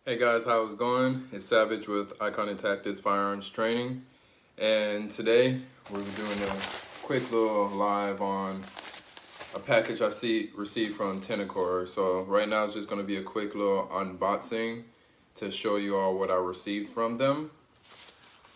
Hey guys, how's it going? It's Savage with Iconic Tactics Firearms Training, and today we're doing a quick little live on a package I received from Tenicor. So right now it's just going to be a quick little unboxing to show you all what I received from them.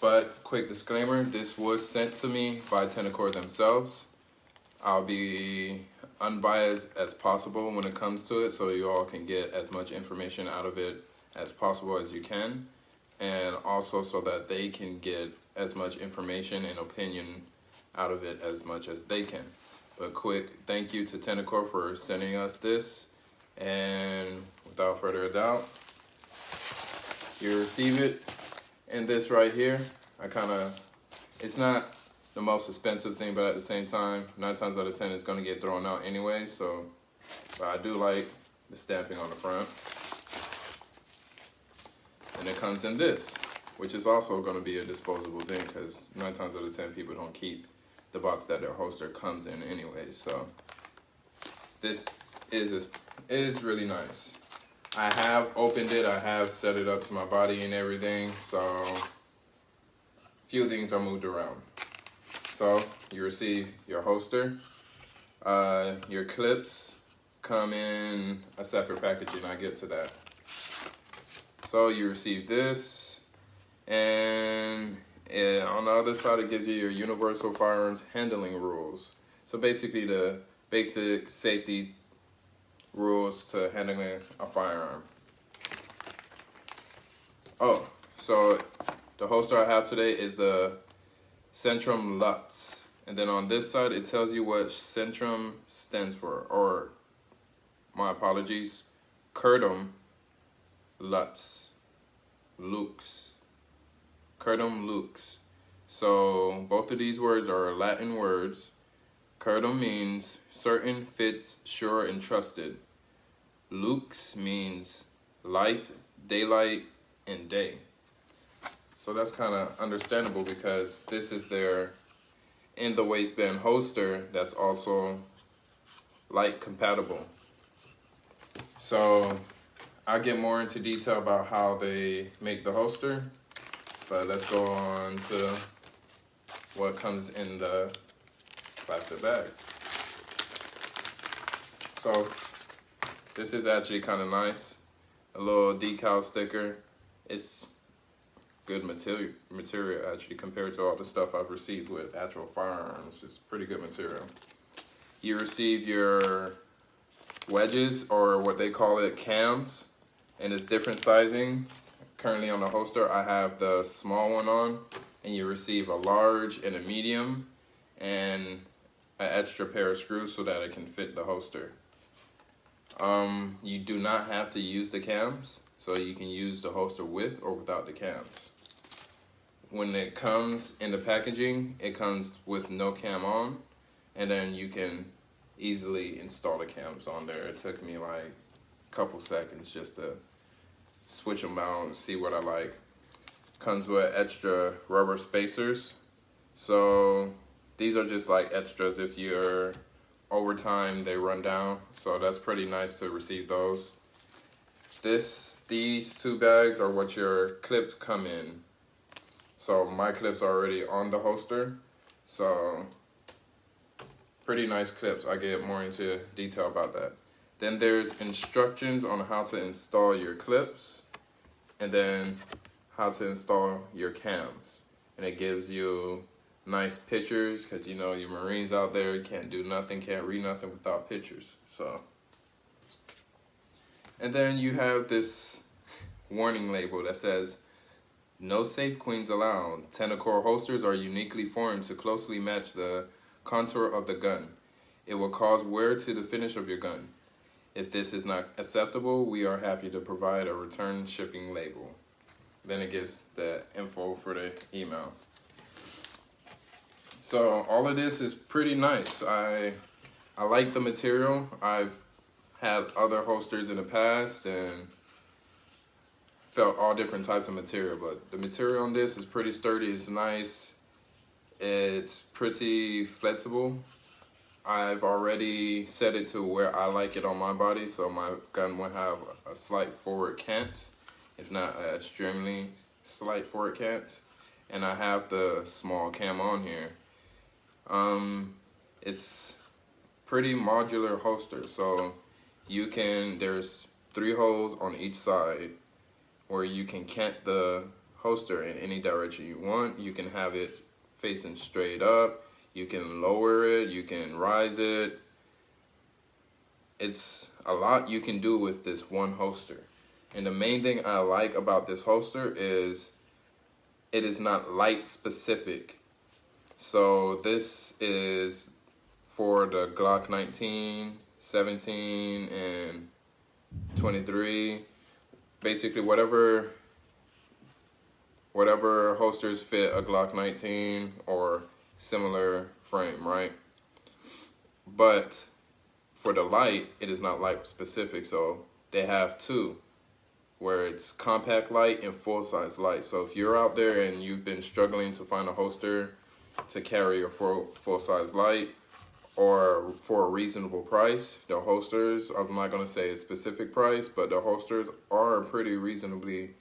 But quick disclaimer, this was sent to me by Tenicor themselves. I'll be unbiased as possible when it comes to it, so you all can get as much information out of it as possible as you can, and also so that they can get as much information and opinion out of it as much as they can. But quick thank you to Tenicor for sending us this, and without further ado, you receive it. And this right here, it's not the most expensive thing, but at the same time, 9 times out of 10 it's going to get thrown out anyway. But I do like the stamping on the front. And it comes in this, which is also going to be a disposable thing, because 9 times out of 10 people don't keep the box that their holster comes in anyway. So this is really nice. I have opened it, I have set it up to my body and everything, so a few things are moved around. So you receive your holster. Your clips come in a separate packaging. I'll get to that. So you receive this, and on the other side it gives you your universal firearms handling rules. So basically the basic safety rules to handling a firearm. Oh, so the holster I have today is the Certum Lux. And then on this side it tells you what Certum stands for, or my apologies, Certum Lux. Certum Lux. So both of these words are Latin words. Certum means certain, fits, sure, and trusted. Lux means light, daylight, and day. So that's kind of understandable, because this is their in the waistband holster that's also light compatible. So I'll get more into detail about how they make the holster, but let's go on to what comes in the plastic bag. So this is actually kind of nice. A little decal sticker. It's good material actually, compared to all the stuff I've received with actual firearms. It's pretty good material. You receive your wedges, or what they call it, cams, and it's different sizing. Currently on the holster I have the small one on, and you receive a large and a medium and an extra pair of screws so that it can fit the holster. You do not have to use the cams, so you can use the holster with or without the cams. When it comes in the packaging, it comes with no cam on, and then you can easily install the cams on there. It took me like a couple seconds just to switch them out and see what I like. Comes with extra rubber spacers. So these are just like extras if you're over time they run down. So that's pretty nice to receive those. These 2 bags are what your clips come in. So my clips are already on the holster. So pretty nice clips. I get more into detail about that. Then there's instructions on how to install your clips, and then how to install your cams. And it gives you nice pictures, because you know your Marines out there can't do nothing, can't read nothing without pictures. So, and then you have this warning label that says, "No safe queens allowed. Tenicor holsters are uniquely formed to closely match the contour of the gun. It will cause wear to the finish of your gun. If this is not acceptable, we are happy to provide a return shipping label." Then it gives the info for the email. So all of this is pretty nice. I like the material. I've had other holsters in the past and felt all different types of material, but the material on this is pretty sturdy. It's nice. It's pretty flexible. I've already set it to where I like it on my body, so my gun will have a slight forward cant, if not extremely slight forward cant. And I have the small cam on here. It's pretty modular holster, so there's 3 holes on each side where you can cant the holster in any direction you want. You can have it facing straight up, you can lower it, you can rise it. It's a lot you can do with this one holster. And the main thing I like about this holster is it is not light specific. So this is for the Glock 19, 17, and 23. Basically whatever holsters fit a Glock 19 or similar frame, right? But for the light, it is not light specific, so they have 2, where it's compact light and full size light. So if you're out there and you've been struggling to find a holster to carry a full size light or for a reasonable price, the holsters, I'm not gonna say a specific price, but the holsters are pretty reasonably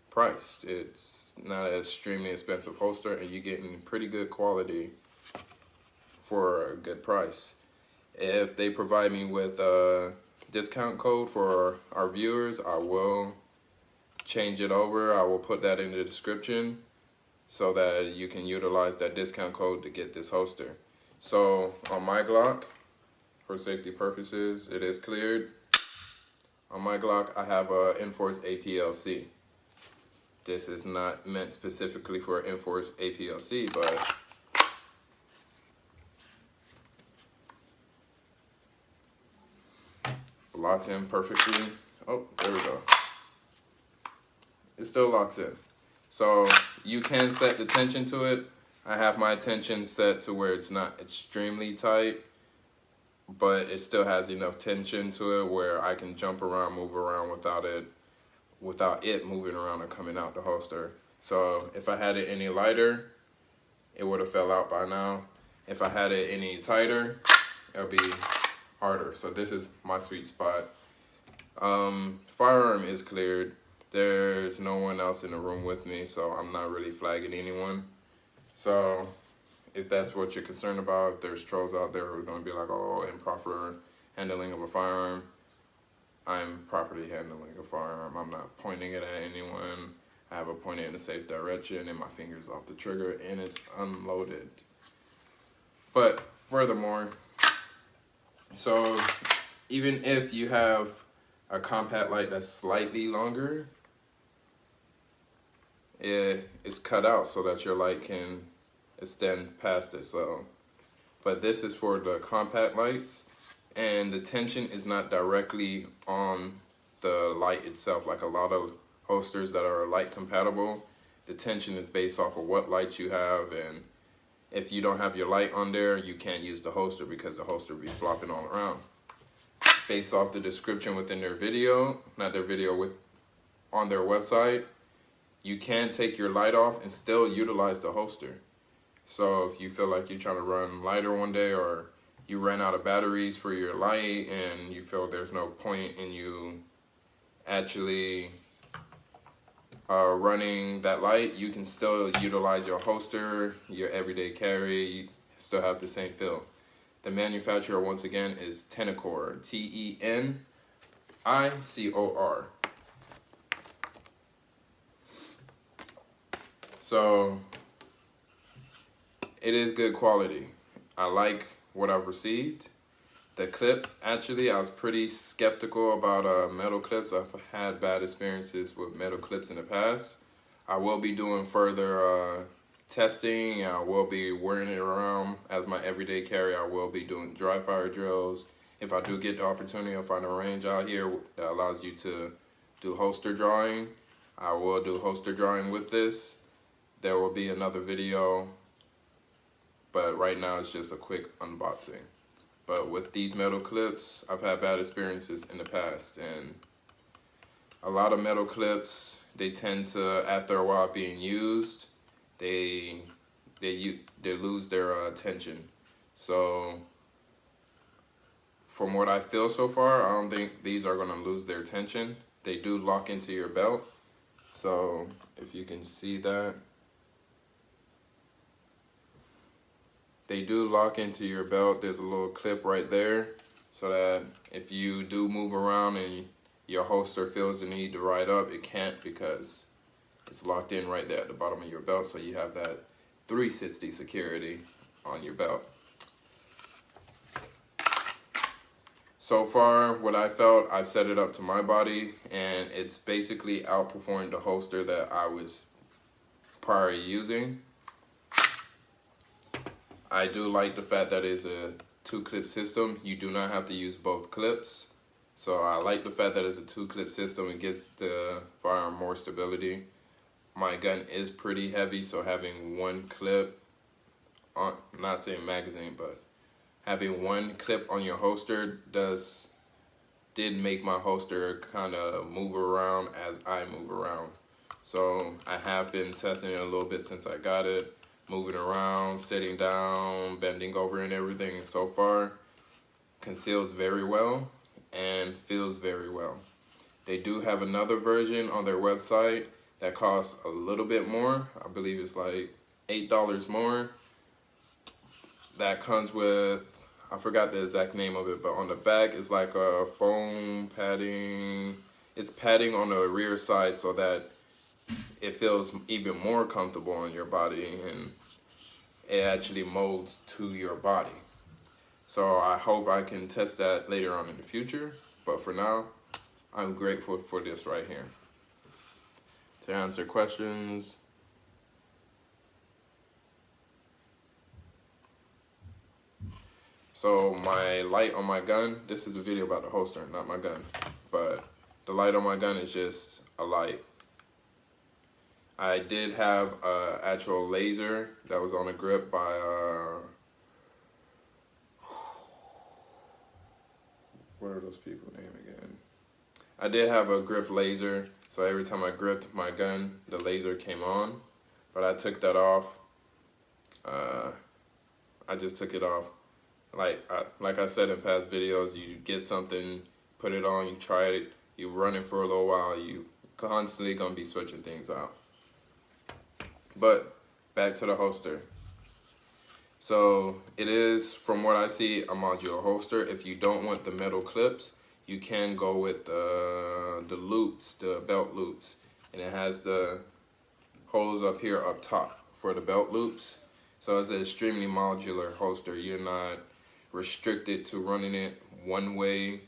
priced. It's not an extremely expensive holster, and you're getting pretty good quality for a good price. If they provide me with a discount code for our viewers, I will change it over. I will put that in the description so that you can utilize that discount code to get this holster. So on my Glock, for safety purposes, it is cleared. On my Glock, I have a Enforce APLC. This is not meant specifically for Enforce APLC, but locks in perfectly. Oh, there we go. It still locks in. So you can set the tension to it. I have my tension set to where it's not extremely tight, but it still has enough tension to it where I can jump around, move around without it moving around and coming out the holster. So if I had it any lighter, it would have fell out by now. If I had it any tighter, it'll be harder. So this is my sweet spot. Firearm is cleared. There's no one else in the room with me, so I'm not really flagging anyone. So if that's what you're concerned about, if there's trolls out there who are going to be like, oh, improper handling of a firearm, I'm properly handling a firearm. I'm not pointing it at anyone. I have it pointed in a safe direction and my finger's off the trigger and it's unloaded. But furthermore, so even if you have a compact light that's slightly longer, it's cut out so that your light can extend past it. So, but this is for the compact lights, and the tension is not directly on the light itself. Like a lot of holsters that are light compatible, the tension is based off of what light you have, and if you don't have your light on there, you can't use the holster because the holster will be flopping all around. Based off the description within their video, not their video, on their website, you can take your light off and still utilize the holster. So if you feel like you're trying to run lighter one day, or you ran out of batteries for your light and you feel there's no point in you actually running that light, you can still utilize your holster, your everyday carry. You still have the same feel. The manufacturer, once again, is Tenicor, Tenicor. So it is good quality. I like what I've received. The clips, actually, I was pretty skeptical about metal clips. I've had bad experiences with metal clips in the past. I will be doing further testing. I will be wearing it around as my everyday carry. I will be doing dry fire drills. If I do get the opportunity, I'll find a range out here that allows you to do holster drawing. I will do holster drawing with this. There will be another video, but right now it's just a quick unboxing. But with these metal clips, I've had bad experiences in the past, and a lot of metal clips, they tend to, after a while being used, they lose their tension. So from what I feel so far, I don't think these are going to lose their tension. They do lock into your belt, So if you can see that, they do lock into your belt. There's a little clip right there so that if you do move around and your holster feels the need to ride up, it can't because it's locked in right there at the bottom of your belt. So you have that 360 security on your belt. So far, what I felt, I've set it up to my body, and it's basically outperforming the holster that I was prior using. I do like the fact that it's a 2-clip system. You do not have to use both clips. So I like the fact that it's a 2-clip system. It gives the firearm more stability. My gun is pretty heavy, so having one clip, on, not saying magazine, but having one clip on your holster did make my holster kind of move around as I move around. So I have been testing it a little bit since I got it, moving around, sitting down, bending over and everything, and so far conceals very well and feels very well. They do have another version on their website that costs a little bit more. I believe it's like $8 more. That comes with, I forgot the exact name of it, but on the back it's like a foam padding. It's padding on the rear side so that it feels even more comfortable on your body, and it actually molds to your body. So I hope I can test that later on in the future, but for now, I'm grateful for this right here. To answer questions, so my light on my gun, this is a video about the holster, not my gun, but the light on my gun is just a light. I did have an actual laser that was on a grip by, what are those people's name again? I did have a grip laser, so every time I gripped my gun, the laser came on, but I took that off. I just took it off. Like I said in past videos, you get something, put it on, you try it, you run it for a little while, you constantly gonna be switching things out. But back to the holster. So it is, from what I see, a modular holster. If you don't want the metal clips, you can go with the loops, the belt loops. And it has the holes up here up top for the belt loops. So it's an extremely modular holster. You're not restricted to running it one way.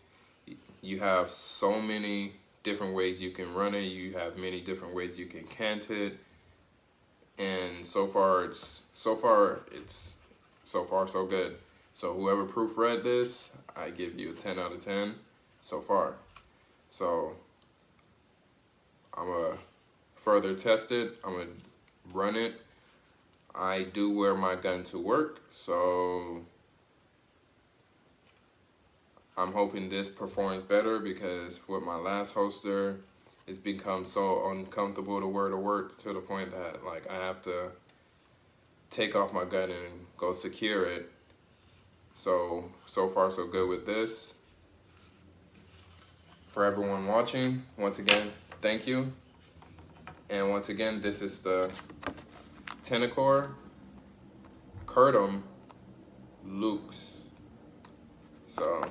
You have so many different ways you can run it. You have many different ways you can cant it. And so far so good. So whoever proofread this, I give you a 10 out of 10 so far. So I'm gonna further test it. I'm gonna run it. I do wear my gun to work, so I'm hoping this performs better, because with my last holster, it's become so uncomfortable to wear to work to the point that like I have to take off my gun and go secure it. So far so good with this. For everyone watching, once again, thank you. And once again, this is the Tenicor Certum Lux. So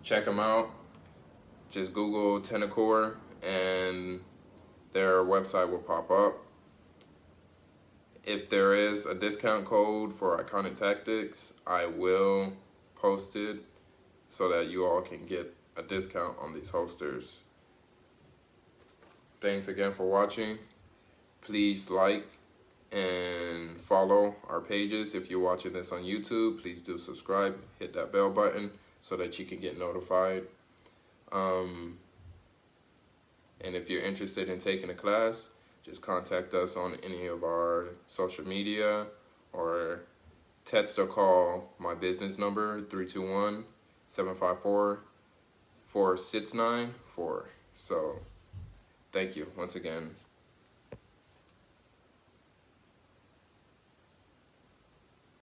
check them out. Just Google Tenicor and their website will pop up. If there is a discount code for Iconic Tactics, I will post it so that you all can get a discount on these holsters. Thanks again for watching. Please like and follow our pages. If you're watching this on YouTube, please do subscribe, hit that bell button so that you can get notified. And if you're interested in taking a class, just contact us on any of our social media or text or call my business number, 321-754-4694. So thank you once again.